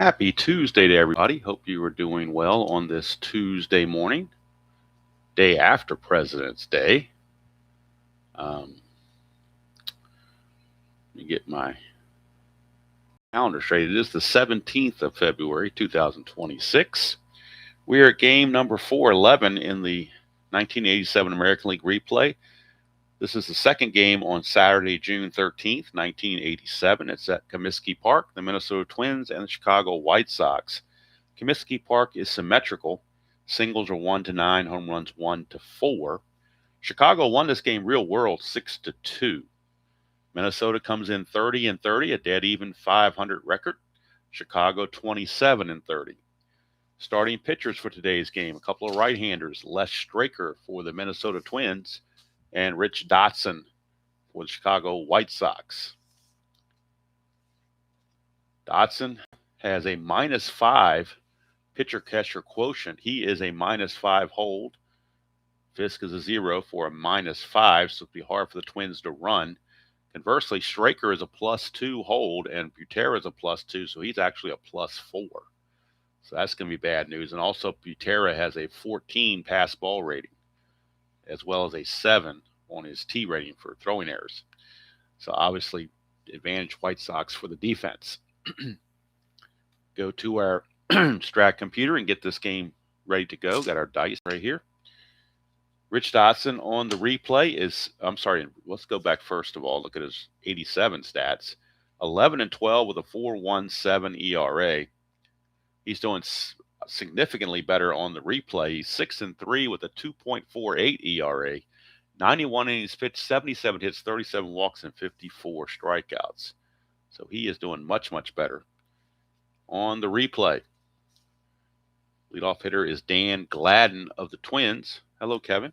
Happy Tuesday to everybody. Hope you are doing well on this Tuesday morning, day after President's Day. Let me get my calendar straight. It is the 17th of February, 2026. We are at game number 411 in the 1987 American League replay. This is the second game on Saturday, June 13th, 1987. It's at Comiskey Park, the Minnesota Twins and the Chicago White Sox. Comiskey Park is symmetrical. Singles are 1-9, home runs 1-4. Chicago won this game real world 6-2. Minnesota comes in 30-30, a dead even .500 record. Chicago 27-30. Starting pitchers for today's game, a couple of right-handers, Les Straker for the Minnesota Twins and Rich Dotson for the Chicago White Sox. Dotson has a -5 pitcher-catcher quotient. He is a -5 hold. Fisk is a 0 for a -5, so it'll be hard for the Twins to run. Conversely, Straker is a +2 hold, and Butera is a +2, so he's actually a +4. So that's going to be bad news. And also, Butera has a 14 pass ball rating, as well as a 7 on his T rating for throwing errors. So obviously, advantage White Sox for the defense. Go to our Strat computer and get this game ready to go. Got our dice right here. Rich Dotson on the replay is, let's go back first of all. Look at his 87 stats. 11-12 with a 4.17 ERA. He's doing significantly better on the replay. He's 6-3 with a 2.48 ERA. 91 innings pitched, 77 hits, 37 walks, and 54 strikeouts. So he is doing much, much better. On the replay, leadoff hitter is Dan Gladden of the Twins. Hello, Kevin.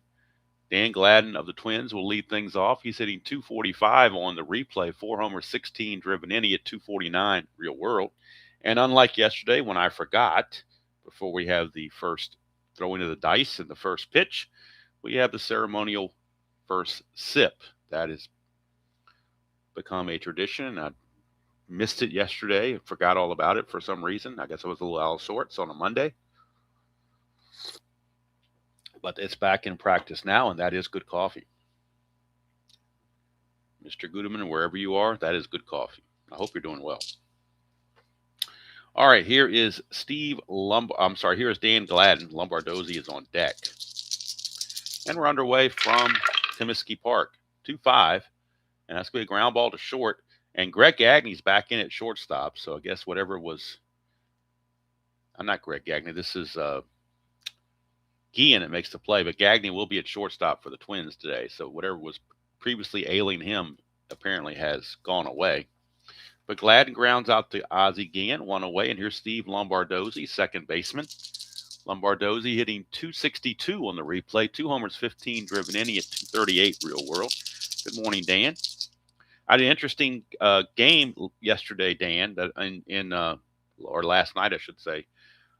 Dan Gladden of the Twins will lead things off. He's hitting .245 on the replay, 4 homers, 16 driven in. He hit .249 real world. And unlike yesterday when I forgot, before we have the first throwing of the dice and the first pitch, we have the ceremonial first sip. That has become a tradition. I missed it yesterday, forgot all about it for some reason. I guess I was a little out of sorts on a Monday. But it's back in practice now, and that is good coffee. Mr. Gudeman, wherever you are, that is good coffee. I hope you're doing well. All right, here is here is Dan Gladden. Lombardozzi is on deck. And we're underway from Comiskey Park, 2-5. And that's going to be a ground ball to short. And Greg Gagney's back in at shortstop. So I guess whatever was, I'm not Greg Gagney. This is Guillen that makes the play, but Gagney will be at shortstop for the Twins today. So whatever was previously ailing him apparently has gone away. But Gladden grounds out to Ozzie Guillen, 1 away. And here's Steve Lombardozzi, second baseman. Lombardozzi hitting .262 on the replay, 2 homers, 15 driven in. He hit .238 real world. Good morning, Dan. I had an interesting game yesterday, Dan, that or last night, I should say,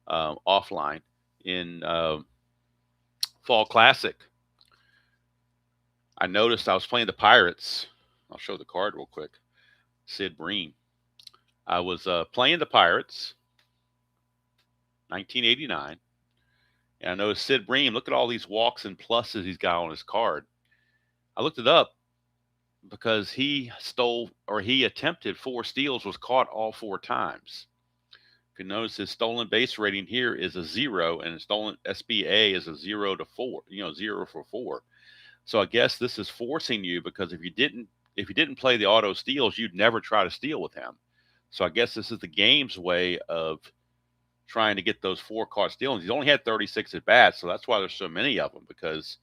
offline in Fall Classic. I noticed I was playing the Pirates. I'll show the card real quick. Sid Bream. I was playing the Pirates, 1989. And I noticed Sid Bream, look at all these walks and pluses he's got on his card. I looked it up because he attempted 4 steals, was caught all 4 times. You can notice his stolen base rating here is a 0, and his stolen SBA is a 0 to 4, 0 for 4. So I guess this is forcing you, because if you didn't play the auto steals, you'd never try to steal with him. So I guess this is the game's way of trying to get those 4 caught steals. He's only had 36 at bats, so that's why there's so many of them, because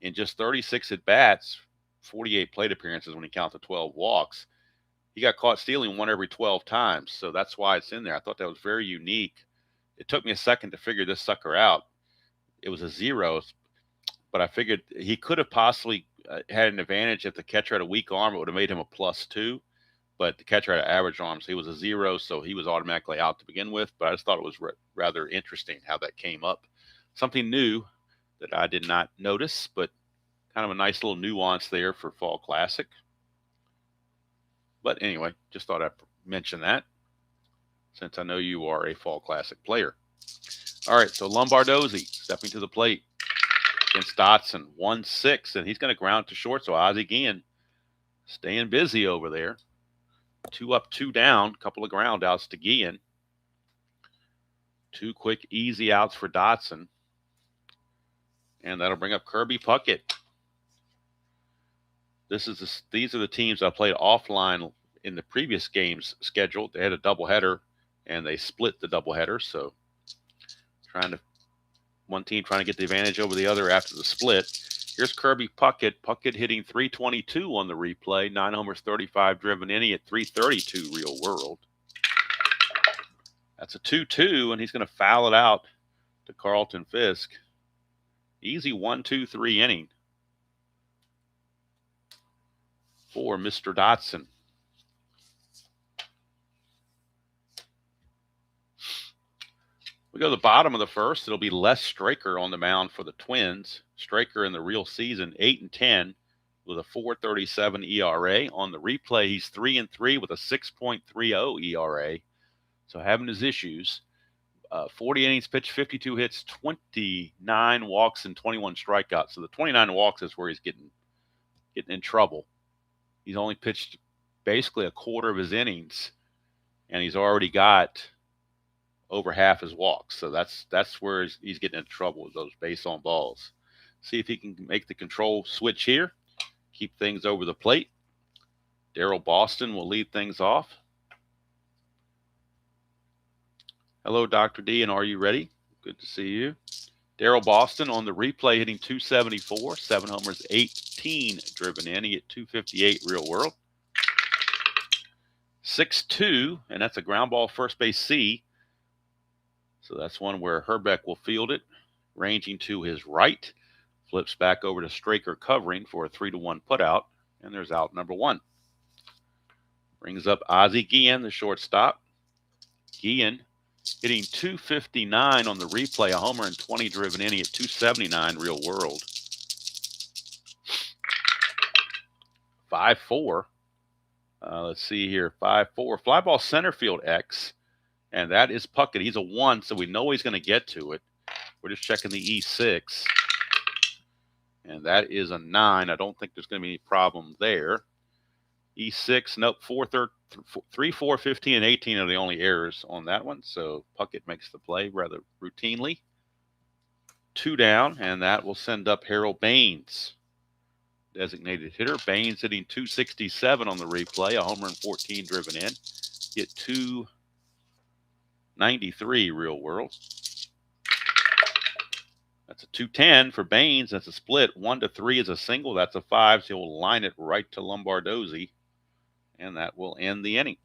in just 36 at bats, 48 plate appearances when you count the 12 walks, he got caught stealing 1 every 12 times. So that's why it's in there. I thought that was very unique. It took me a second to figure this sucker out. It was a 0, but I figured he could have possibly had an advantage if the catcher had a weak arm. It would have made him a +2, but the catcher had an average arm, so he was a 0, so he was automatically out to begin with. But I just thought it was rather interesting how that came up. Something new that I did not notice, but kind of a nice little nuance there for Fall Classic. But anyway, just thought I'd mention that. since I know you are a Fall Classic player. All right, so Lombardozzi stepping to the plate against Dotson, 1-6, and he's going to ground to short. So Ozzie Guillen staying busy over there. 2 up, 2 down, couple of ground outs to Guillen. 2 quick, easy outs for Dotson. And that'll bring up Kirby Puckett. These are the teams I played offline in the previous games scheduled. They had a doubleheader, and they split the doubleheader. So one team trying to get the advantage over the other after the split. Here's Kirby Puckett. Puckett hitting .322 on the replay. 9 homers, 35 driven in. He hit .332 real world. That's a 2-2, and he's going to foul it out to Carlton Fisk. Easy 1-2-3 inning for Mr. Dotson. We go to the bottom of the first. It'll be Les Straker on the mound for the Twins. Straker in the real season, 8-10 with a 4.37 ERA. On the replay, he's 3-3 with a 6.30 ERA. So having his issues. 40 innings pitched, 52 hits, 29 walks, and 21 strikeouts. So the 29 walks is where he's getting in trouble. He's only pitched basically a quarter of his innings, and he's already got over half his walks. So that's where he's getting into trouble with those base on balls. See if he can make the control switch here. Keep things over the plate. Daryl Boston will lead things off. Hello, Dr. D, and are you ready? Good to see you. Daryl Boston on the replay hitting .274, 7 homers, 18 driven in. He hit .258 real world. 6-2, and that's a ground ball first base C. So that's one where Herbeck will field it, ranging to his right. Flips back over to Straker covering for a 3-1 putout, and there's out number 1. Brings up Ozzie Guillen, the shortstop. Guillen hitting .259 on the replay, a homer and 20 driven in. He hit .279 real world. 5-4. Let's see here, 5-4. Fly ball center field X, and that is Puckett. He's a 1, so we know he's going to get to it. We're just checking the E6, and that is a 9. I don't think there's going to be any problem there. E6, nope, 3, 4, 15, and 18 are the only errors on that one. So Puckett makes the play rather routinely. 2 down, and that will send up Harold Baines, designated hitter. Baines hitting .267 on the replay, a homer and 14 driven in. Hit .293 real world. That's a 210 for Baines. That's a split. 1-3 is a single. That's a 5. So he'll line it right to Lombardozzi, and that will end the inning.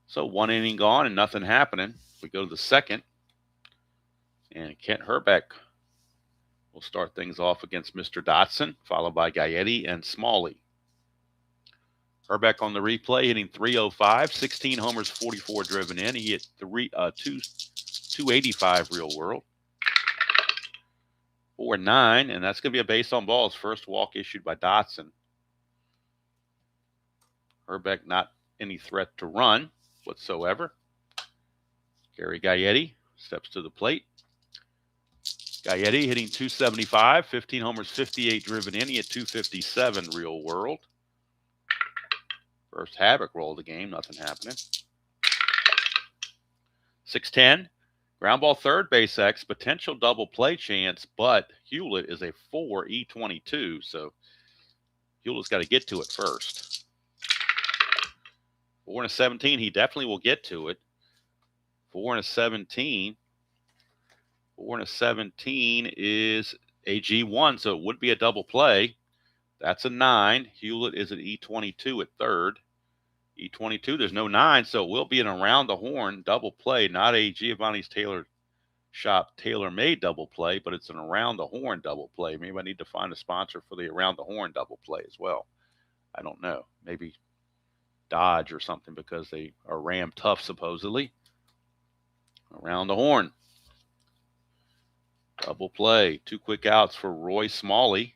So 1 inning gone and nothing happening. We go to the second, and Kent Herbeck will start things off against Mr. Dotson, followed by Gaetti and Smalley. Herbeck on the replay hitting .305, 16 homers, 44 driven in. He hit .285 real world. 4-9, and that's going to be a base on balls. First walk issued by Dotson. Herbeck not any threat to run whatsoever. Gary Gaetti steps to the plate. Gaetti hitting .275, 15 homers, 58 driven in. He hit .257 real world. First havoc roll of the game, nothing happening. 6-10, ground ball third base X, potential double play chance, but Hewlett is a 4 E22, so Hewlett's got to get to it first. 4-17, he definitely will get to it. 4-17. 4-17 is a G1, so it would be a double play. That's a 9. Hewlett is an E22 at third. E22, there's no 9, so it will be an around the horn double play, not a Giovanni's Tailor Shop tailor-made double play, but it's an around the horn double play. Maybe I need to find a sponsor for the around the horn double play as well. I don't know. Maybe Dodge or something, because they are Ram tough supposedly. Around the horn. Double play. 2 quick outs for Roy Smalley.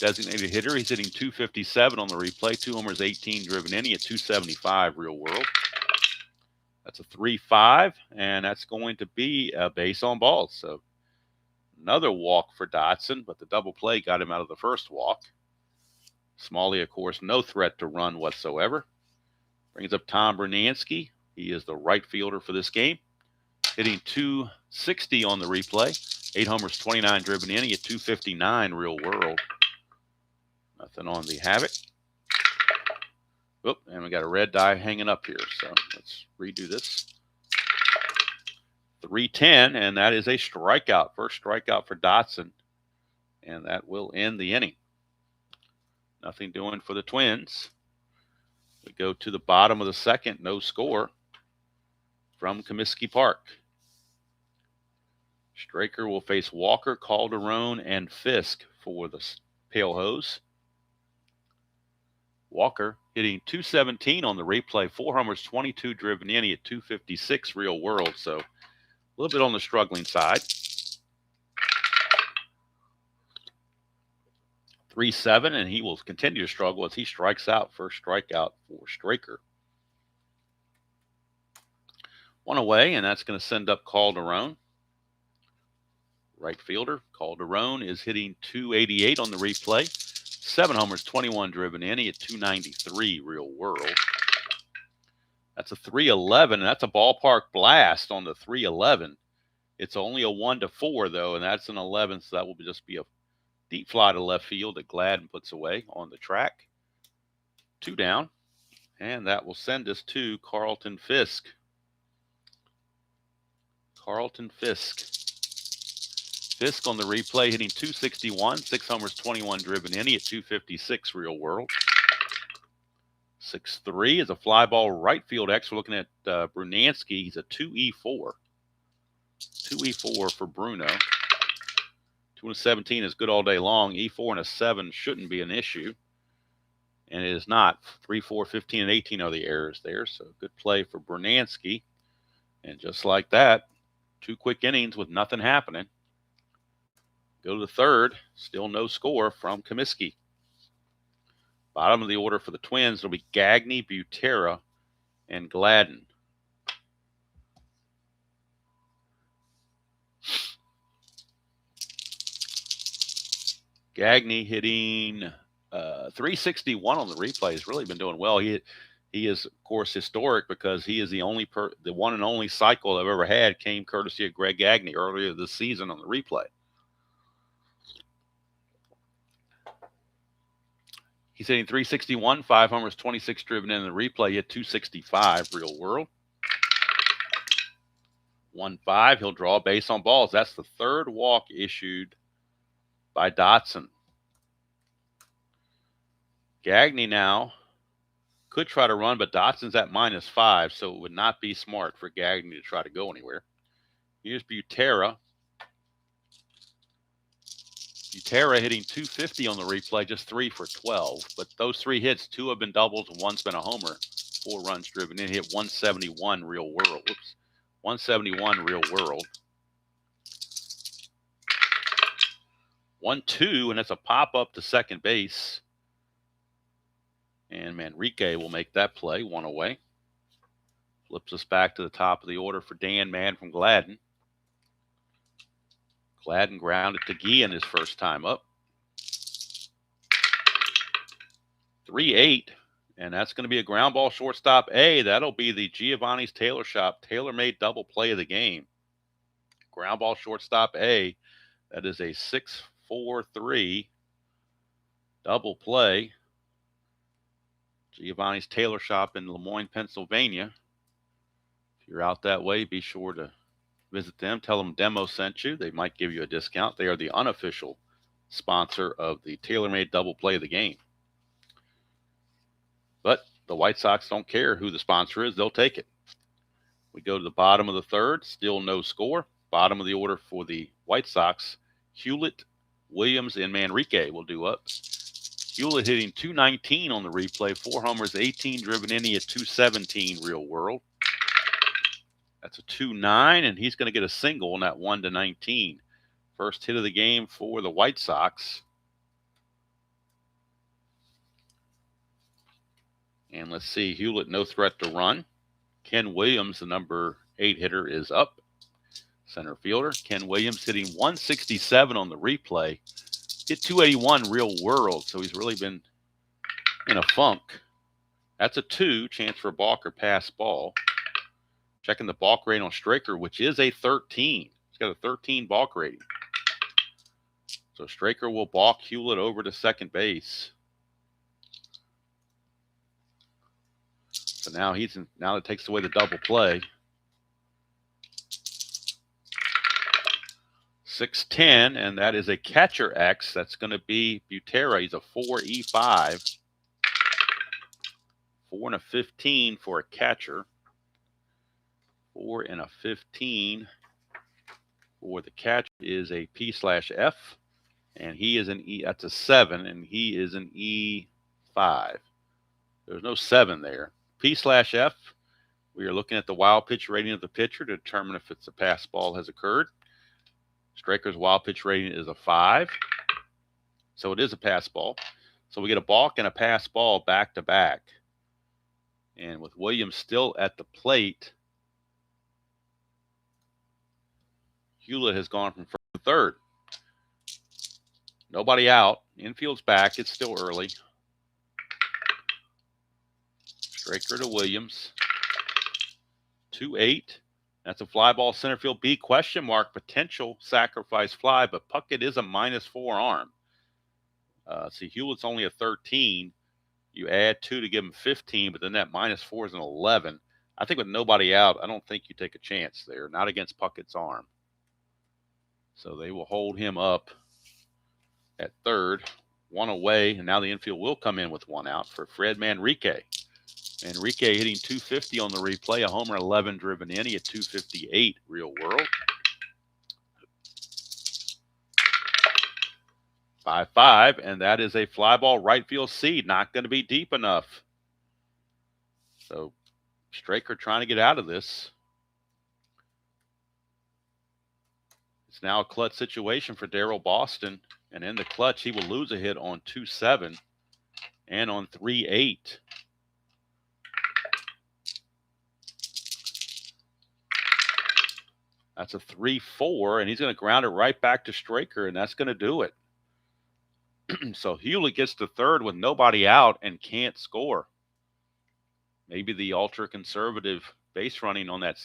designated hitter. He's hitting 257 on the replay. 2 homers, 18 driven in. He at 275 real world. That's a 3-5, and that's going to be a base on balls. So another walk for Dotson, but the double play got him out of the first walk. Smalley, of course, no threat to run whatsoever. Brings up Tom Brunansky. He is the right fielder for this game. Hitting 260 on the replay. 8 homers, 29 driven in. He at 259 real world. Nothing on the Havoc. Oop, and we got a red die hanging up here. So let's redo this. 3-10, and that is a strikeout. First strikeout for Dotson. And that will end the inning. Nothing doing for the Twins. We go to the bottom of the second, no score from Comiskey Park. Straker will face Walker, Calderon, and Fisk for the Pale Hose. Walker hitting 217 on the replay, 4 homers, 22 driven in. He at 256 real world, so a little bit on the struggling side. 3-7, and he will continue to struggle as he strikes out. First strikeout for Straker. 1 away, and that's going to send up Calderon. Right fielder. Calderon is hitting 288 on the replay. 7 homers, 21 driven in. He at 293 real world. That's a 3-11, and that's a ballpark blast on the 3-11. It's only a 1-4, though, and that's an 11, so that will just be a deep fly to left field that Gladden puts away on the track. 2 down, and that will send us to Carlton Fisk. Carlton Fisk. Fisk on the replay hitting 261, 6 homers, 21 driven in. He at 256 real world. 6-3 is a fly ball right field X. We're looking at Brunansky. He's a 2E4. 2E4 for Bruno. 2-17 is good all day long. E4 and a 7 shouldn't be an issue. And it is not. 3, 4, 15, and 18 are the errors there. So good play for Brunansky. And just like that, 2 quick innings with nothing happening. Go to the third. Still no score from Comiskey. Bottom of the order for the Twins, it'll be Gagne, Butera, and Gladden. Gagne hitting 361 on the replay. He's really been doing well. He is, of course, historic because he is the one and only cycle I've ever had came courtesy of Greg Gagne earlier this season on the replay. He's hitting 361, 5 homers, 26 driven in the replay at 265 real world. 1-5, he'll draw a base on balls. That's the third walk issued by Dotson. Gagne now could try to run, but Dotson's at -5, so it would not be smart for Gagne to try to go anywhere. Here's Butera. Butera hitting 250 on the replay, just 3 for 12. But those 3 hits, 2 have been doubles and 1's been a homer. 4 runs driven in. Hit 171 real world. Whoops. 171 real world. 1-2, and that's a pop-up to second base. And Manrique will make that play, 1 away. Flips us back to the top of the order for Dan Mann from Gladden. Gladden grounded to Guillen his first time up. 3-8, and that's going to be a ground ball shortstop A. That'll be the Giovanni's Tailor Shop tailor-made double play of the game. Ground ball shortstop A. That is a 6-4-3 double play. Giovanni's Tailor Shop in Lemoyne, Pennsylvania. If you're out that way, be sure to visit them. Tell them Demo sent you. They might give you a discount. They are the unofficial sponsor of the tailor-made double play of the game. But the White Sox don't care who the sponsor is. They'll take it. We go to the bottom of the third. Still no score. Bottom of the order for the White Sox. Hewlett, Williams, and Manrique will do up. Hewlett hitting 219 on the replay. 4 homers, 18 driven in. He at 217 real world. That's a 2-9, and he's going to get a single on that 1-19. First hit of the game for the White Sox. And let's see, Hewlett, no threat to run. Ken Williams, the number 8 hitter, is up. Center fielder. Ken Williams hitting 167 on the replay. Hit 281 real world, so he's really been in a funk. That's a 2, chance for a balk or pass ball. Checking the balk rating on Straker, which is a 13. He's got a 13 balk rating. So Straker will balk Hewlett over to second base. So now now it takes away the double play. 6-10, and that is a catcher X. That's going to be Butera. He's a 4E5. 4 and a 15 for a catcher. 4 and a 15 for the catcher is a P/F. And he is an E. That's a 7, and he is an E5. There's no 7 there. P/F, we are looking at the wild pitch rating of the pitcher to determine if it's a pass ball has occurred. Straker's wild pitch rating is a 5. So it is a pass ball. So we get a balk and a pass ball back to back. And with Williams still at the plate, Hewlett has gone from first to third. Nobody out. Infield's back. It's still early. Straker to Williams. 2-8. That's a fly ball center field B, ? Potential sacrifice fly, but Puckett is a -4 arm. See, Hewlett's only a 13. You add 2 to give him 15, but then that -4 is an 11. I think with nobody out, I don't think you take a chance there. Not against Puckett's arm. So they will hold him up at third. 1 away, and now the infield will come in with 1 out for Fred Manrique. Manrique hitting 250 on the replay, a homer 11 driven in. He had 258 real world. 5-5, and that is a fly ball right field seed. Not going to be deep enough. So Straker trying to get out of this. It's now a clutch situation for Darryl Boston. And in the clutch, he will lose a hit on 2-7 and on 3-8. That's a 3-4, and he's going to ground it right back to Straker, and that's going to do it. So Hewlett gets to third with nobody out and can't score. Maybe the ultra-conservative base running on that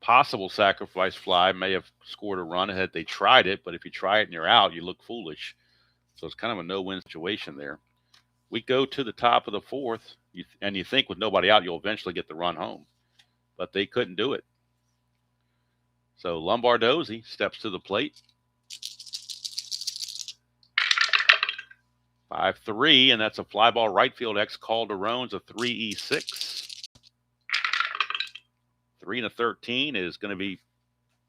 possible sacrifice fly may have scored a run had they tried it, but if you try it and you're out, you look foolish. So it's kind of a no-win situation there. We go to the top of the fourth, and you think with nobody out, you'll eventually get the run home. But they couldn't do it. So Lombardozzi steps to the plate. 5-3, and that's a fly ball right field. X Calderon's a 3E6. 3 and a 13 is going to be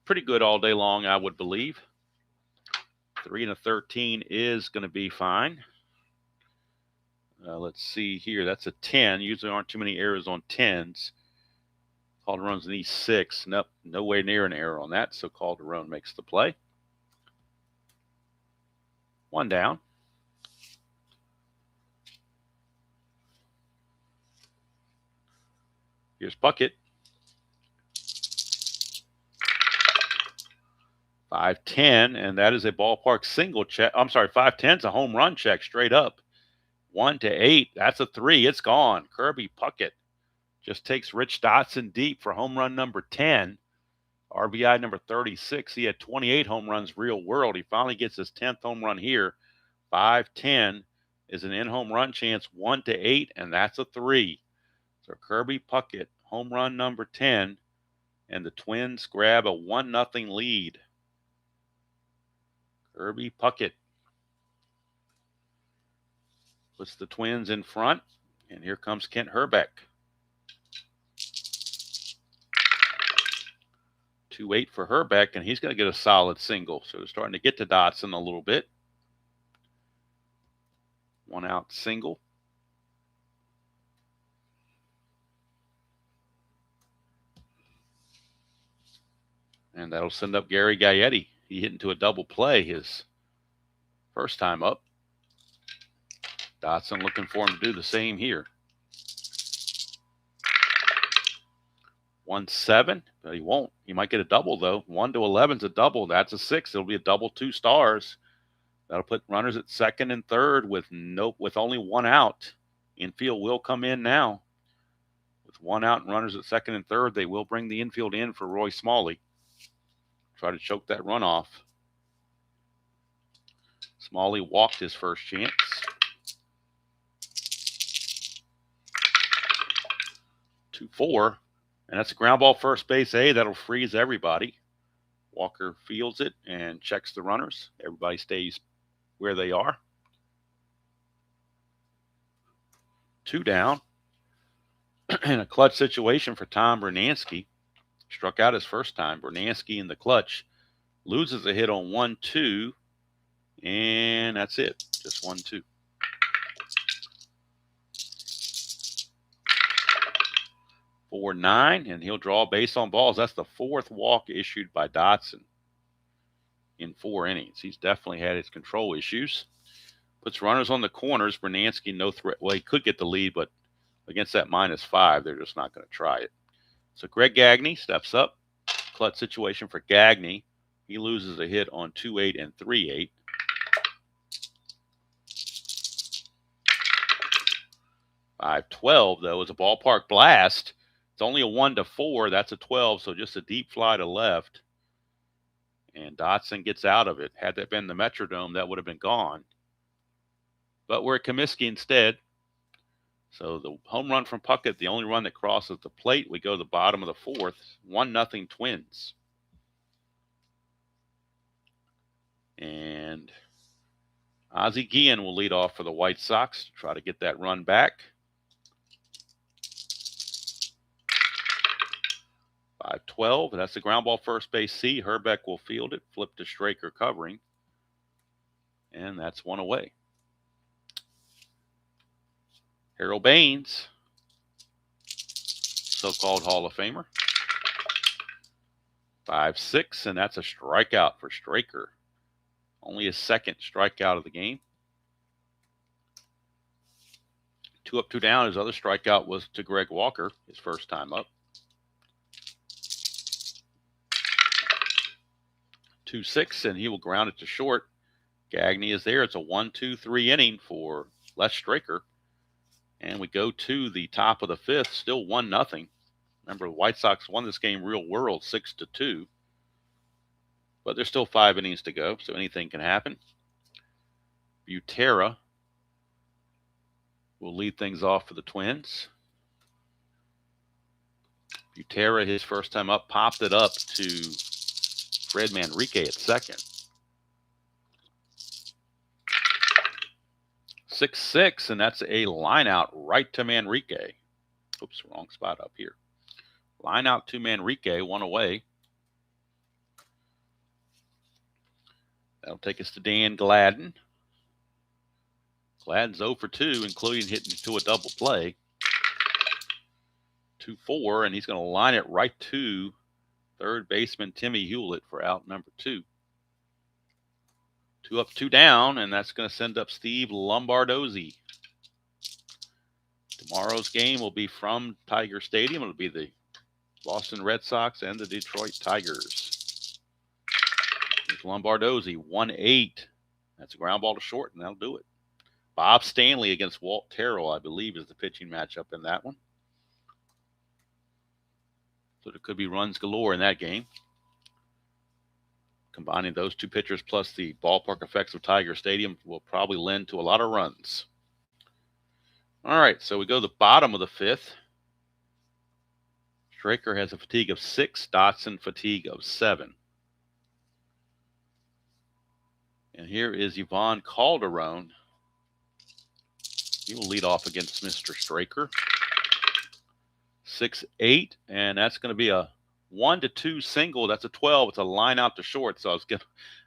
pretty good all day long, I would believe. 3 and a 13 is going to be fine. Let's see here. That's a 10. Usually aren't too many errors on 10s. Calderon's an E6. Nope, nowhere near an error on that, so Calderon makes the play. 1 down. Here's Puckett. 5-10, and that is a ballpark single check. I'm sorry, 5-10 is a home run check straight up. 1-8, that's a 3. It's gone. Kirby Puckett just takes Rich Dotson deep for home run number 10. RBI number 36. He had 28 home runs real world. He finally gets his 10th home run here. 5-10 is an in-home run chance, 1-8, and that's a 3. So Kirby Puckett, home run number 10, and the Twins grab a 1-0 lead. Kirby Puckett puts the Twins in front, and here comes Kent Hrbek. 2-8 for Hrbek, and he's going to get a solid single. So they're starting to get to Dotson a little bit. 1 out single. And that'll send up Gary Gaetti. He hit into a double play his first time up. Dotson looking for him to do the same here. 1-7, but he won't. He might get a double, though. 1 to 11 is a double. That's a 6. It'll be a double 2 stars. That'll put runners at second and third with only one out. Infield will come in now. With one out and runners at second and third, they will bring the infield in for Roy Smalley. Try to choke that run off. Smalley walked his first chance. 2-4, and that's a ground ball first base A. That'll freeze everybody. Walker fields it and checks the runners. Everybody stays where they are. 2 down. In a clutch situation for Tom Bernansky. Struck out his first time. Bernansky in the clutch loses a hit on 1-2, and that's it. Just 1-2. 4-9, and he'll draw a base on balls. That's the 4th walk issued by Dotson in 4 innings. He's definitely had his control issues. Puts runners on the corners. Bernansky, no threat. Well, he could get the lead, but against that -5, they're just not going to try it. So Greg Gagne steps up. Clutch situation for Gagne. He loses a hit on 2-8 and 3-8. $5-12, though, is a ballpark blast. It's only a 1-4. That's a 12, so just a deep fly to left. And Dotson gets out of it. Had that been the Metrodome, that would have been gone. But we're at Comiskey instead. So the home run from Puckett, the only run that crosses the plate. We go to the bottom of the 4th. 1-0 Twins. And Ozzie Guillen will lead off for the White Sox to try to get that run back. 5-12. That's the ground ball first base C. Herbeck will field it. Flip to Straker covering. And that's 1 away. Harold Baines, so-called Hall of Famer. 5-6, and that's a strikeout for Straker. Only his 2nd strikeout of the game. 2 up, 2 down. His other strikeout was to Greg Walker, his first time up. 2-6, and he will ground it to short. Gagne is there. It's a 1-2-3 inning for Les Straker. And we go to the top of the 5th, still 1-0. Remember, the White Sox won this game real world 6-2. But there's still 5 innings to go, so anything can happen. Butera will lead things off for the Twins. Butera, his first time up, popped it up to Fred Manrique at second. 6-6, and that's a line out right to Manrique. Oops, wrong spot up here. Line out to Manrique, 1 away. That'll take us to Dan Gladden. Gladden's 0 for 2, including hitting to a double play. 2-4, and he's going to line it right to third baseman Timmy Hewlett for out number 2. 2 up, 2 down, and that's going to send up Steve Lombardozzi. Tomorrow's game will be from Tiger Stadium. It'll be the Boston Red Sox and the Detroit Tigers. There's Lombardozzi, 1-8. That's a ground ball to short, and that'll do it. Bob Stanley against Walt Terrell, I believe, is the pitching matchup in that one. So there could be runs galore in that game. Combining those 2 pitchers plus the ballpark effects of Tiger Stadium will probably lend to a lot of runs. All right, so we go to the bottom of the 5th. Straker has a fatigue of 6, Dotson fatigue of 7. And here is Yvonne Calderon. He will lead off against Mr. Straker. 6-8, and that's going to be a 1-2 single. That's a 12. It's a line out to short. So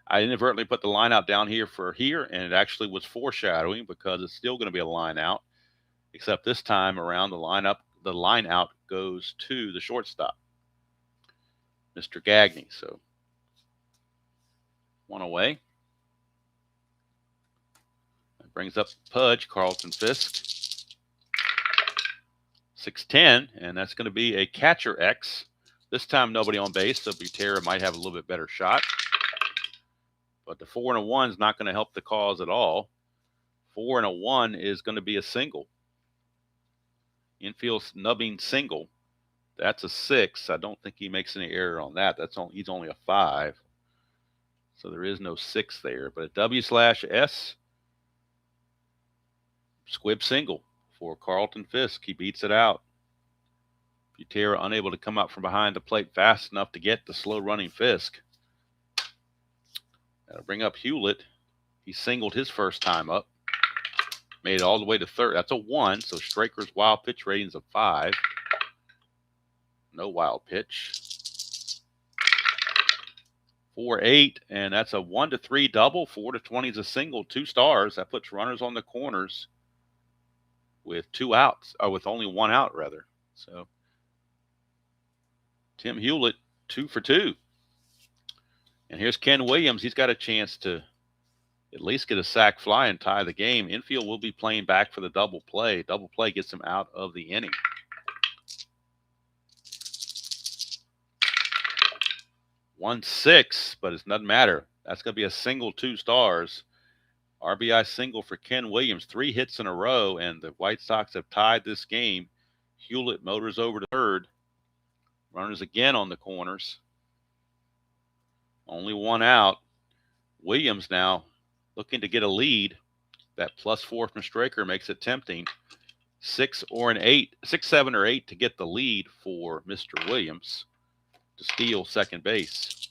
I inadvertently put the line out down here for here, and it actually was foreshadowing because it's still going to be a line out, except this time around the line out goes to the shortstop, Mr. Gagne. So 1 away. That brings up Pudge, Carlton Fisk. 6-10, and that's going to be a catcher X. This time nobody on base, so Butera might have a little bit better shot. But the 4 and a 1 is not going to help the cause at all. 4 and a 1 is going to be a single. Infield snubbing single. That's a 6. I don't think he makes any error on that. He's only a 5. So there is no 6 there. But a W/S, squib single for Carlton Fisk. He beats it out. Butera unable to come out from behind the plate fast enough to get the slow-running Fisk. That'll bring up Hewlett. He singled his first time up. Made it all the way to third. That's a 1, so Straker's wild pitch rating's a 5. No wild pitch. 4-8, and that's a 1-3 double. 4-20 is a single. 2 stars. That puts runners on the corners with 2 outs, or with only 1 out, rather. So Tim Hewlett, 2 for 2. And here's Ken Williams. He's got a chance to at least get a sac fly and tie the game. Infield will be playing back for the double play. Double play gets him out of the inning. One 6, but it doesn't matter. That's going to be a single, 2 stars. RBI single for Ken Williams. 3 hits in a row, and the White Sox have tied this game. Hewlett motors over to third. Runners again on the corners. Only 1 out. Williams now looking to get a lead. That +4 from Straker makes it tempting. 6, 7, or 8 to get the lead for Mr. Williams to steal second base.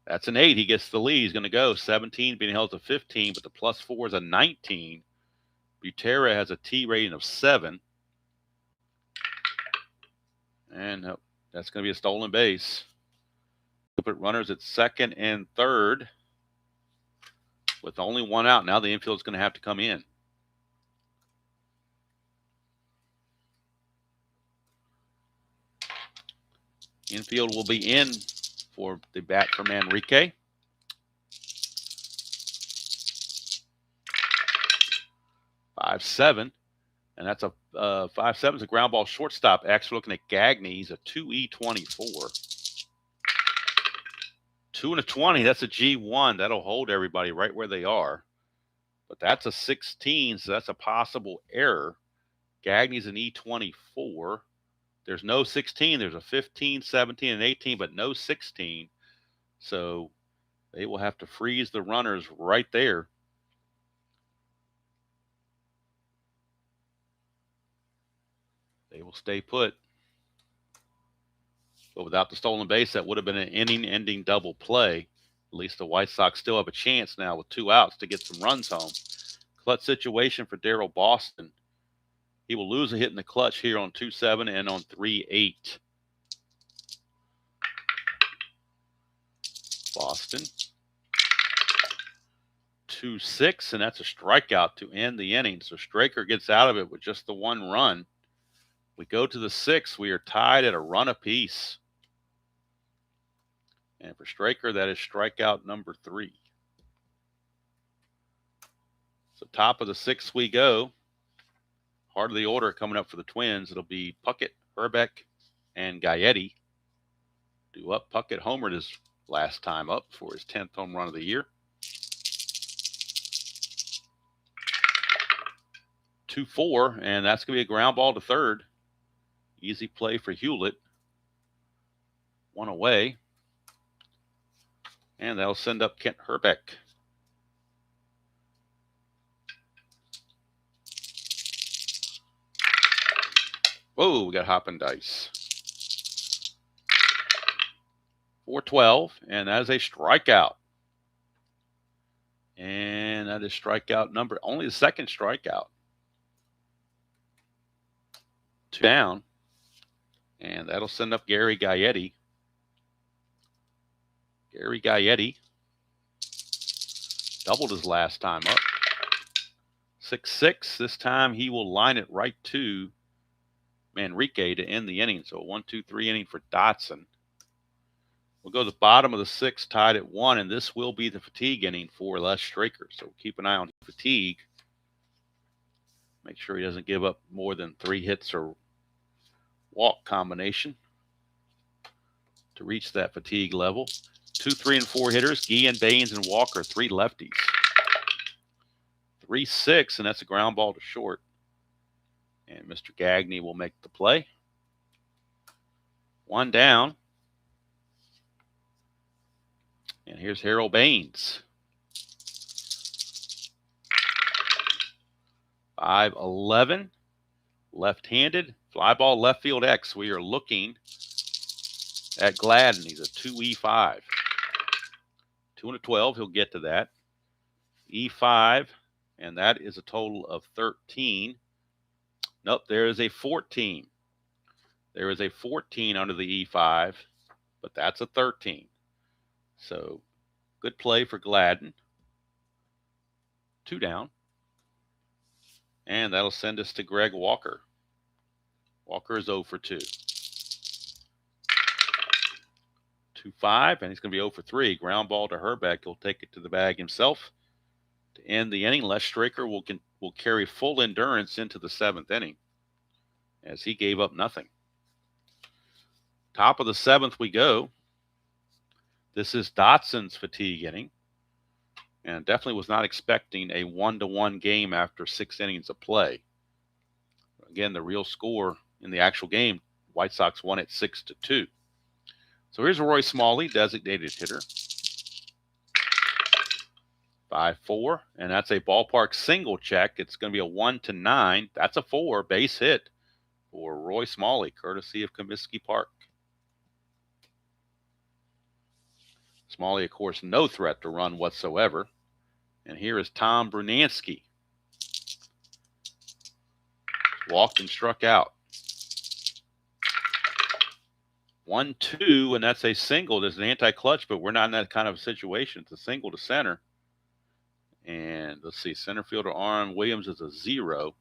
That's an 8. He gets the lead. He's going to go 17, being held to 15, but the +4 is a 19. Butera has a T rating of 7. And that's going to be a stolen base. Put runners at second and third with only 1 out. Now the infield is going to have to come in. Infield will be in for the bat from Enrique. 5-7, and that's a 5-7 is a ground ball shortstop. Actually looking at Gagne. He's a 2E24. 2 and a 20. That's a G1. That'll hold everybody right where they are. But that's a 16, so that's a possible error. Gagne's an E24. There's no 16. There's a 15, 17, and 18, but no 16. So they will have to freeze the runners right there. They will stay put. But without the stolen base, that would have been an inning-ending double play. At least the White Sox still have a chance now with 2 outs to get some runs home. Clutch situation for Daryl Boston. He will lose a hit in the clutch here on 2-7 and on 3-8. Boston. 2-6, and that's a strikeout to end the inning. So Straker gets out of it with just the 1 run. We go to the 6th. We are tied at a run apiece. And for Straker, that is strikeout number 3. So top of the 6th we go. Heart of the order coming up for the Twins. It'll be Puckett, Herbeck, and Gaetti. Due up. Puckett homered his last time up for his 10th home run of the year. 2-4, and that's going to be a ground ball to third. Easy play for Hewlett. 1 away. And that'll send up Kent Herbeck. Whoa, we got hopping dice. 4-12, and that is a strikeout. And that is strikeout number, only the 2nd strikeout. 2 down. And that'll send up Gary Gaetti. Gary Gaetti doubled his last time up. 6-6. This time he will line it right to Manrique to end the inning. So a 1-2-3 inning for Dotson. We'll go to the bottom of the 6th, tied at 1, and this will be the fatigue inning for Les Straker. So keep an eye on fatigue. Make sure he doesn't give up more than 3 hits or walk combination. to reach that fatigue level. 2, 3, and 4 hitters, Gee and Baines and Walker, 3 lefties. 3-6, and that's a ground ball to short. And Mr. Gagne will make the play. 1 down. And here's Harold Baines. 5-11. Left-handed. Fly ball left field X. We are looking at Gladden. He's a 2E5. 2 and a 12. He'll get to that. E5. And that is a total of 13. Nope, there is a 14. There is a 14 under the E5, but that's a 13. So good play for Gladden. 2 down. And that'll send us to Greg Walker. Walker is 0 for 2. 2-5, and he's going to be 0 for 3. Ground ball to Herbeck. He'll take it to the bag himself. To end the inning, Les Straker will carry full endurance into the 7th inning as he gave up nothing. Top of the 7th we go. This is Dotson's fatigue inning. And definitely was not expecting a 1-1 game after 6 innings of play. Again, the real score in the actual game, White Sox won it 6-2. So here's Roy Smalley, designated hitter. 5-4, and that's a ballpark single check. It's going to be a 1-9. That's a 4 base hit for Roy Smalley, courtesy of Comiskey Park. Smalley, of course, no threat to run whatsoever. And here is Tom Brunansky. Walked and struck out. 1-2, and that's a single. There's an anti-clutch, but we're not in that kind of situation. It's a single to center. And let's see, center fielder Arm Williams is a 0.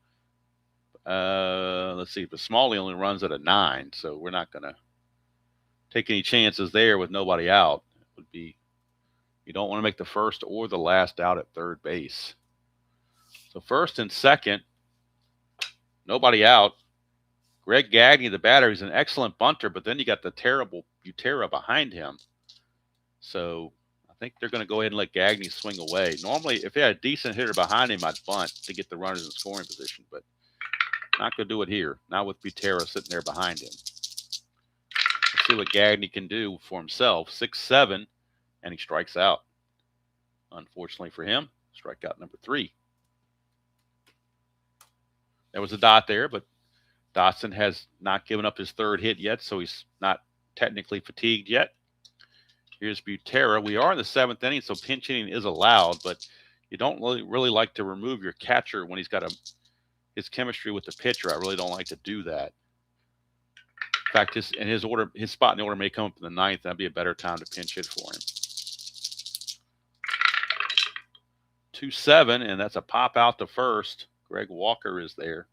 Let's see, but Smalley only runs at a 9, so we're not going to take any chances there with nobody out. It would be, you don't want to make the first or the last out at third base. So first and second, nobody out. Greg Gagne, the batter, he's an excellent bunter, but then you got the terrible Butera behind him. So I think they're going to go ahead and let Gagne swing away. Normally, if they had a decent hitter behind him, I'd bunt to get the runners in scoring position, but not going to do it here. Not with Butera sitting there behind him. Let's see what Gagne can do for himself. 6-7, and he strikes out. Unfortunately for him, strikeout number 3. There was a dot there, but Dotson has not given up his 3rd hit yet, so he's not technically fatigued yet. Here's Butera. We are in the 7th inning, so pinch hitting is allowed, but you don't really like to remove your catcher when he's got his chemistry with the pitcher. I really don't like to do that. In fact, his spot in the order may come up in the 9th. That'd be a better time to pinch hit for him. 2-7, and that's a pop out to first. Greg Walker is there.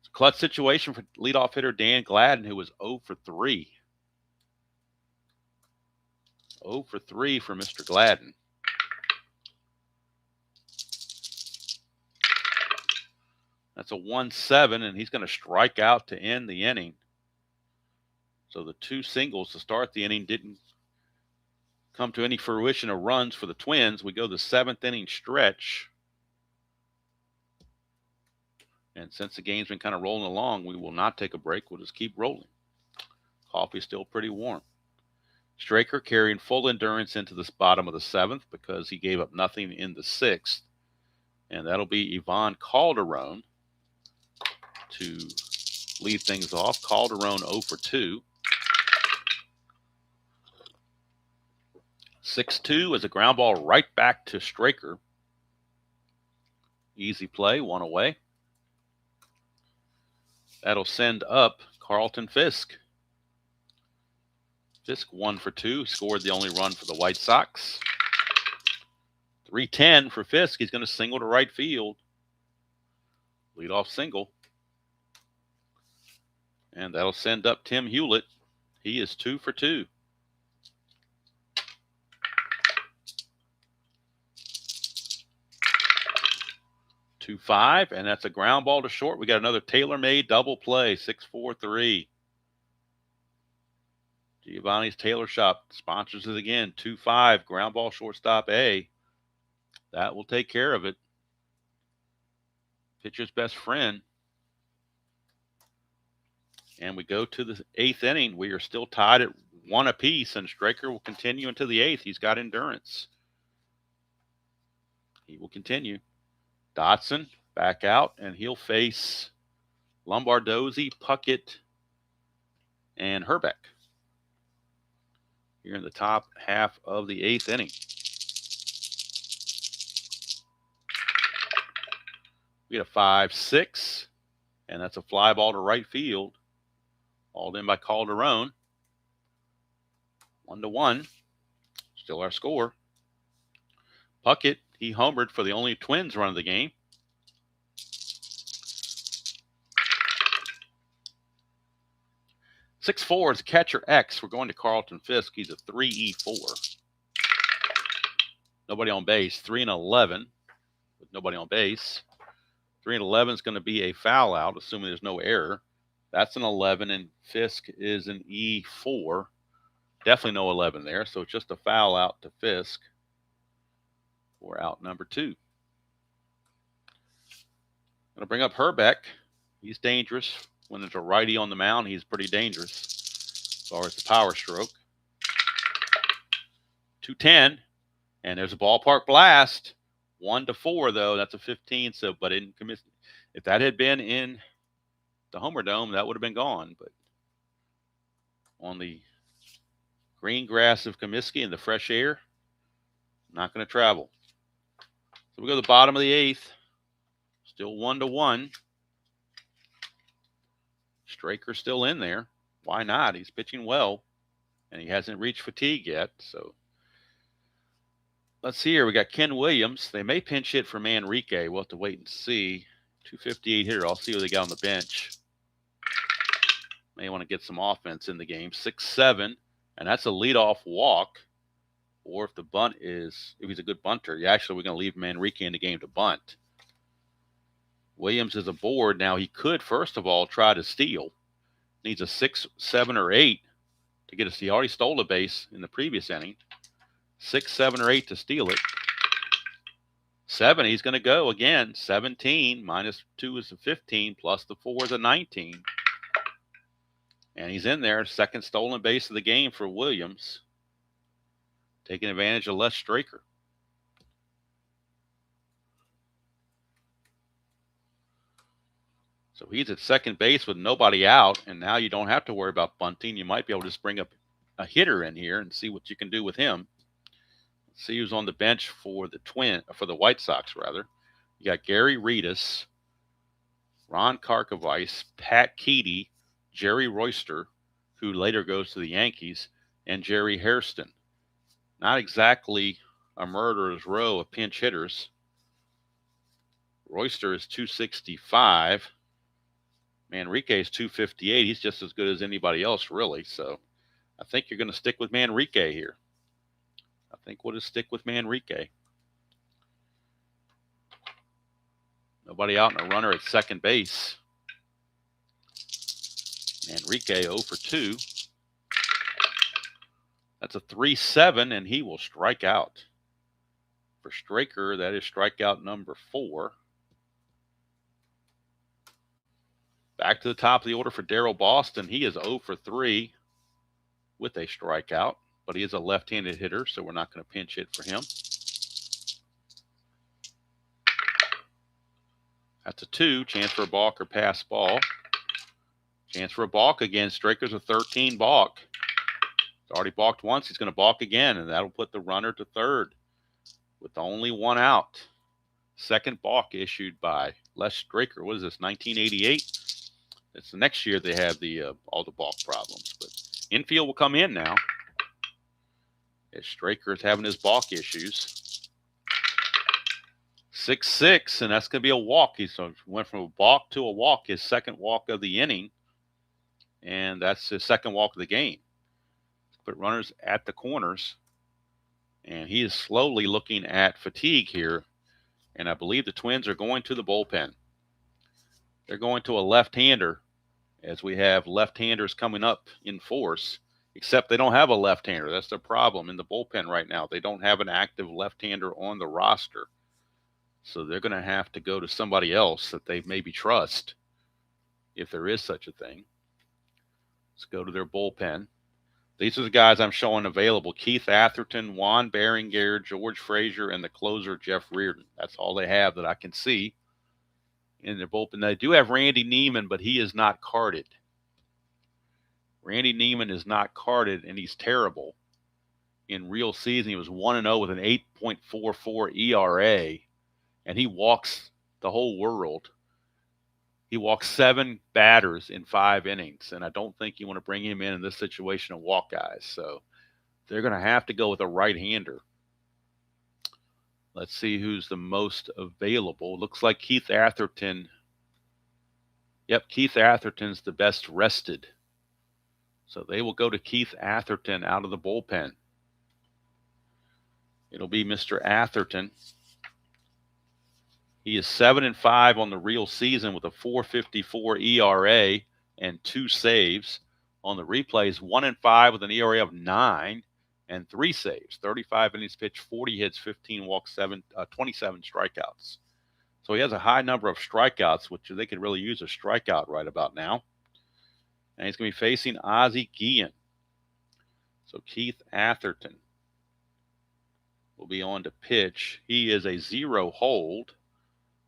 It's a clutch situation for leadoff hitter Dan Gladden, who was 0 for 3. 0 for 3 for Mr. Gladden. That's a 1-7, and he's going to strike out to end the inning. So the 2 singles to start the inning didn't come to any fruition of runs for the Twins. We go the 7th inning stretch. And since the game's been kind of rolling along, we will not take a break. We'll just keep rolling. Coffee's still pretty warm. Straker carrying full endurance into the bottom of the 7th because he gave up nothing in the 6th. And that'll be Ivan Calderon to lead things off. Calderon 0 for 2. 6-2 is a ground ball right back to Straker. Easy play, 1 away. That'll send up Carlton Fisk. Fisk 1 for 2, scored the only run for the White Sox. 3-10 for Fisk. He's going to single to right field. Leadoff single. And that'll send up Tim Hewlett. He is 2 for 2. 2-5, and that's a ground ball to short. We got another tailor-made double play, 6-4-3. Giovanni's Tailor Shop sponsors it again. 2-5, ground ball shortstop A. That will take care of it. Pitcher's best friend. And we go to the 8th inning. We are still tied at 1 apiece, and Straker will continue into the 8th. He's got endurance. He will continue. Dotson back out, and he'll face Lombardozzi, Puckett, and Herbeck here in the top half of the 8th inning. We get a 5-6, and that's a fly ball to right field. Hauled in by Calderon. 1-1. Still our score. Puckett, he homered for the only Twins run of the game. Six-4 is catcher X. We're going to Carlton Fisk. He's a 3-4. Nobody on base. 3-11 with nobody on base. 3-11 is going to be a foul out, assuming there's no error. That's an 11, and Fisk is an E4. Definitely no 11 there, so it's just a foul out to Fisk for out number 2. Going to bring up Herbeck. He's dangerous. When there's a righty on the mound, he's pretty dangerous as far as the power stroke. 2-10, and there's a ballpark blast. 1-4, though. That's a 15, so, but if that had been in the Homer Dome, that would have been gone. But on the green grass of Comiskey and the fresh air, not going to travel. So we go to the bottom of the 8th. Still 1-1. Straker's still in there. Why not? He's pitching well, and he hasn't reached fatigue yet. So let's see here. We got Ken Williams. They may pinch hit for Manrique. We'll have to wait and see. 258 hitter. I'll see what they got on the bench. May want to get some offense in the game. 6-7, and that's a leadoff walk. Or if the bunt is, if he's a good bunter, actually we're going to leave Manrique in the game to bunt. Williams is aboard. Now he could, first of all, try to steal. Needs a 6, 7, or 8 to get us. He already stole a base in the previous inning. 6, 7, or 8 to steal it. 7, he's going to go again. 17 minus 2 is a 15, plus the 4 is a 19. And he's in there. Second stolen base of the game for Williams. Taking advantage of Les Straker. So he's at second base with nobody out, and now you don't have to worry about bunting. You might be able to just bring up a hitter in here and see what you can do with him. Let's see who's on the bench for the White Sox, rather. You got Gary Reedus, Ron Karkovice, Pat Keedy, Jerry Royster, who later goes to the Yankees, and Jerry Hairston. Not exactly a murderer's row of pinch hitters. Royster is 265. Manrique is 258. He's just as good as anybody else, really. So I think you're going to stick with Manrique here. I think we'll just stick with Manrique. Nobody out and a runner at second base. Manrique 0 for 2. That's a 3-7, and he will strike out. For Straker, that is strikeout number 4. Back to the top of the order for Darryl Boston. He is 0 for 3 with a strikeout, but he is a left-handed hitter, so we're not going to pinch hit for him. That's a 2. Chance for a balk or pass ball. Chance for a balk again. Straker's a 13 balk. He's already balked once. He's going to balk again, and that'll put the runner to third with only 1 out. Second balk issued by Les Straker. What is this, 1988? It's the next year they have all the balk problems. But infield will come in now. As Straker is having his balk issues. 6-6, and that's going to be a walk. He went from a balk to a walk, his second walk of the inning. And that's his second walk of the game. Put runners at the corners. And he is slowly looking at fatigue here. And I believe the Twins are going to the bullpen. They're going to a left-hander, as we have left-handers coming up in force. except they don't have a left-hander. That's the problem in the bullpen right now. They don't have an active left-hander on the roster. So they're going to have to go to somebody else that they maybe trust, if there is such a thing. Let's go to their bullpen. These are the guys I'm showing available: Keith Atherton, Juan Berenguer, George Frazier, and the closer, Jeff Reardon. That's all they have that I can see in their bullpen. They do have Randy Neiman, but he is not carded. Randy Neiman is not carded, and he's terrible. In real season, he was 1-0 with an 8.44 ERA, and he walks the whole world. He walks 7 batters in 5 innings, and I don't think you want to bring him in this situation and walk guys. So they're going to have to go with a right-hander. Let's see who's the most available. Looks like Keith Atherton. Yep, Keith Atherton's the best rested. So they will go to Keith Atherton out of the bullpen. It'll be Mr. Atherton. He is 7-5 on the real season with a 4.54 ERA and 2 saves. On the replays, 1-5 with an ERA of 9 and 3 saves. 35 innings pitched, 40 hits, 15 walks, 27 strikeouts. So he has a high number of strikeouts, which they could really use a strikeout right about now. And he's going to be facing Ozzie Guillen. So Keith Atherton will be on to pitch. He is a 0 hold,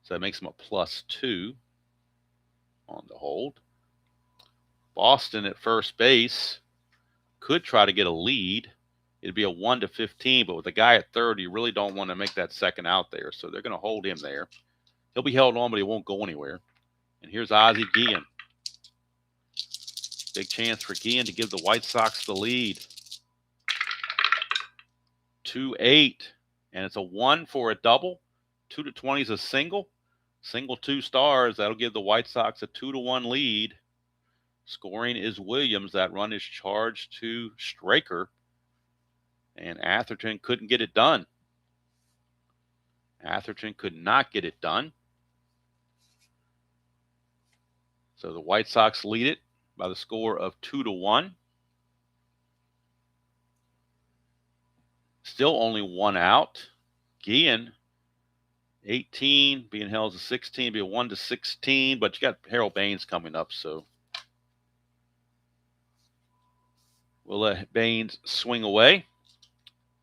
so that makes him a +2 on the hold. Boston at first base could try to get a lead. It'd be a 1-15, but with a guy at third, you really don't want to make that second out there. So they're going to hold him there. He'll be held on, but he won't go anywhere. And here's Ozzie Guillen. Big chance for Guillen to give the White Sox the lead. 2-8, and it's a 1 for a double. 2-20 is a single. Single 2 stars. That'll give the White Sox a 2-1 lead. Scoring is Williams. That run is charged to Straker. And Atherton couldn't get it done. Atherton could not get it done. So the White Sox lead it by the score of 2-1. Still only 1 out. Guillen, 18, being held as a 16, be a 1-16, but you got Harold Baines coming up, so we'll let Baines swing away.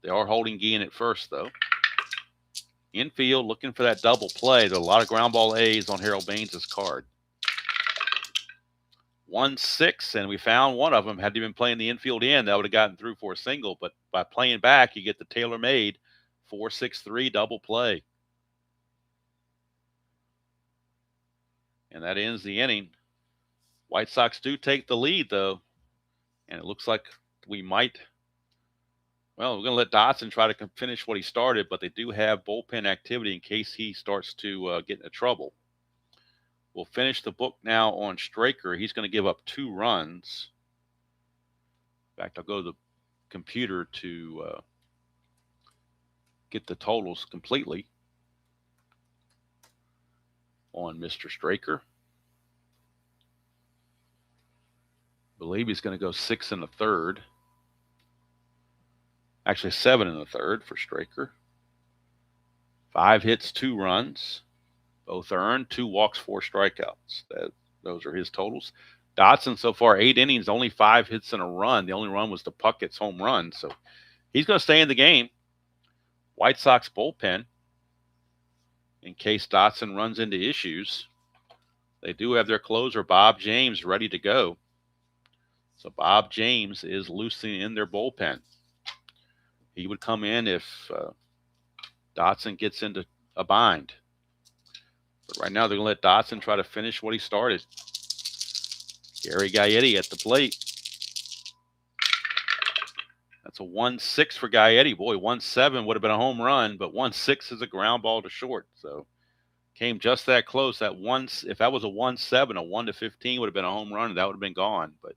They are holding Guillen at first, though. Infield looking for that double play. There's a lot of ground ball A's on Harold Baines' card. 1-6, and we found one of them. Had he been playing the infield in, that would have gotten through for a single, but by playing back, you get the tailor-made 4-6-3 double play. And that ends the inning. White Sox do take the lead, though, and it looks like we might. Well, we're going to let Dotson try to finish what he started, but they do have bullpen activity in case he starts to get into trouble. We'll finish the book now on Straker. He's going to give up 2 runs. In fact, I'll go to the computer to get the totals completely on Mr. Straker. I believe he's going to go 6 1/3. Actually, 7 1/3 for Straker. 5 hits, 2 runs. Both earned, 2 walks, 4 strikeouts. Those are his totals. Dotson so far, 8 innings, only 5 hits and a run. The only run was the Puckett's home run. So he's going to stay in the game. White Sox bullpen, in case Dotson runs into issues, they do have their closer, Bob James, ready to go. So Bob James is loosing in their bullpen. He would come in if Dotson gets into a bind. But right now, they're going to let Dotson try to finish what he started. Gary Gaetti at the plate. That's a 1-6 for Gaetti. Boy, 1-7 would have been a home run, but 1-6 is a ground ball to short. So came just that close. That one, if that was a 1-7, a 1-15 would have been a home run, and that would have been gone. But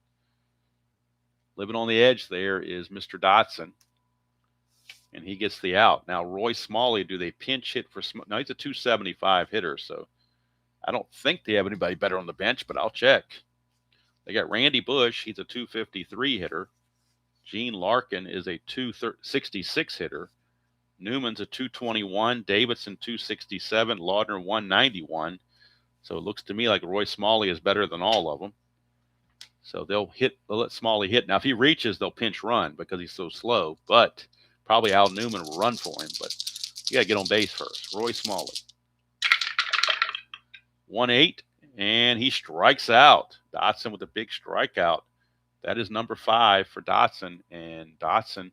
living on the edge there is Mr. Dotson, and he gets the out. Now, Roy Smalley, do they pinch hit for – no, he's a 275 hitter, so I don't think they have anybody better on the bench, but I'll check. They got Randy Bush. He's a 253 hitter. Gene Larkin is a 266 hitter. Newman's a 221. Davidson 267. Laudner 191. So it looks to me like Roy Smalley is better than all of them. So they'll let Smalley hit. Now, if he reaches, they'll pinch run because he's so slow. But probably Al Newman will run for him. But you got to get on base first. Roy Smalley. 1-8, and he strikes out. Dotson with a big strikeout. That is number 5 for Dotson. And Dotson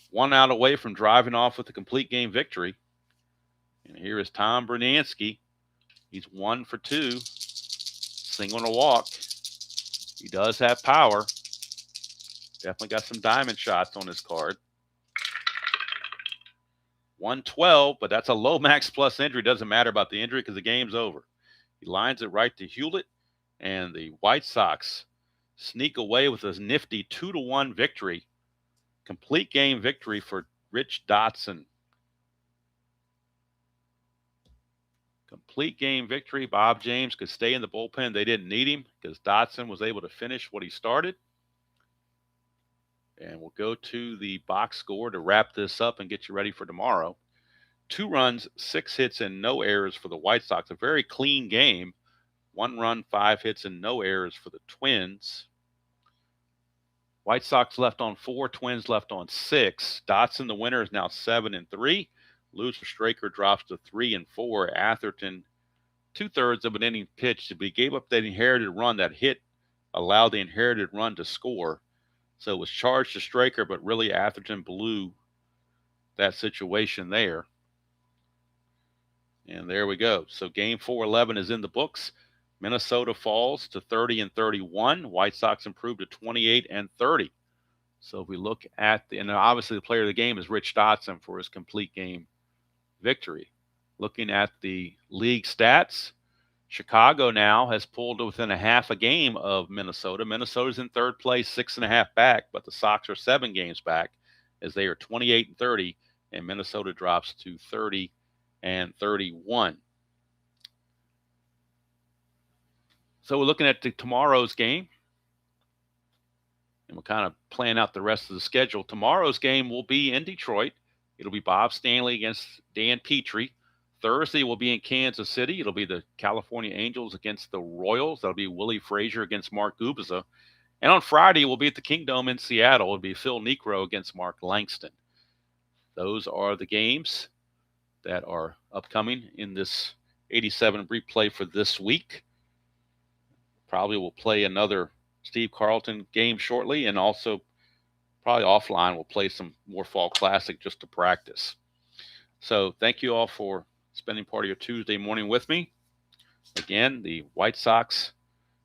1 out away from driving off with a complete game victory. And here is Tom Bernansky. He's 1 for 2. Single and a walk. He does have power. Definitely got some diamond shots on his card. 112, but that's a Lomax plus injury. Doesn't matter about the injury because the game's over. He lines it right to Hewlett, and the White Sox sneak away with a nifty 2-1 victory. Complete game victory for Rich Dotson. Complete game victory. Bob James could stay in the bullpen. They didn't need him because Dotson was able to finish what he started. And we'll go to the box score to wrap this up and get you ready for tomorrow. 2 runs, 6 hits, and no errors for the White Sox. A very clean game. 1 run, 5 hits, and no errors for the Twins. White Sox left on 4, Twins left on 6. Dotson, the winner, is now 7-3. Loser Straker drops to 3-4. Atherton, 2/3 of an inning pitched, but he gave up that inherited run. That hit allowed the inherited run to score. So it was charged to Straker, but really Atherton blew that situation there. And there we go. So game 411 is in the books. Minnesota falls to 30-31. White Sox improved to 28-30. So if we look at and obviously the player of the game is Rich Dotson for his complete game victory. Looking at the league stats, Chicago now has pulled to within a half a game of Minnesota. Minnesota's in 3rd place, 6.5 back, but the Sox are 7 games back as they are 28-30, and Minnesota drops to 30-31. So we're looking at tomorrow's game, and we're kind of playing out the rest of the schedule. Tomorrow's game will be in Detroit. It'll be Bob Stanley against Dan Petrie. Thursday will be in Kansas City. It'll be the California Angels against the Royals. That'll be Willie Frazier against Mark Gubicza. And on Friday, we'll be at the Kingdome in Seattle. It'll be Phil Niekro against Mark Langston. Those are the games that are upcoming in this 87 replay for this week. Probably will play another Steve Carlton game shortly, and also probably offline we'll play some more Fall Classic just to practice. So thank you all for spending part of your Tuesday morning with me. Again, the White Sox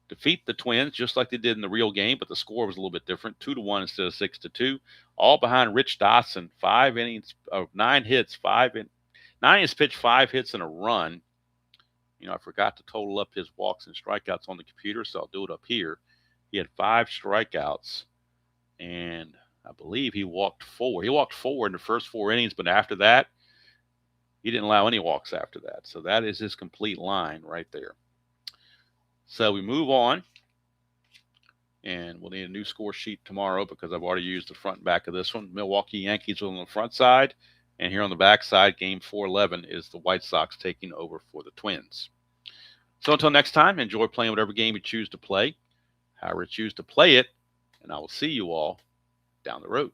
defeat the Twins just like they did in the real game, but the score was a little bit different, 2-1 instead of 6-2. All behind Rich Dotson, 5 innings of 9 hits, 9 innings pitched, 5 hits and a run. You know, I forgot to total up his walks and strikeouts on the computer, so I'll do it up here. He had 5 strikeouts, and I believe he walked 4. He walked 4 in the first 4 innings, but after that, he didn't allow any walks after that. So that is his complete line right there. So we move on, and we'll need a new score sheet tomorrow because I've already used the front and back of this one. Milwaukee Yankees on the front side, and here on the back side, game 411 is the White Sox taking over for the Twins. So until next time, enjoy playing whatever game you choose to play, however you choose to play it, and I will see you all down the road.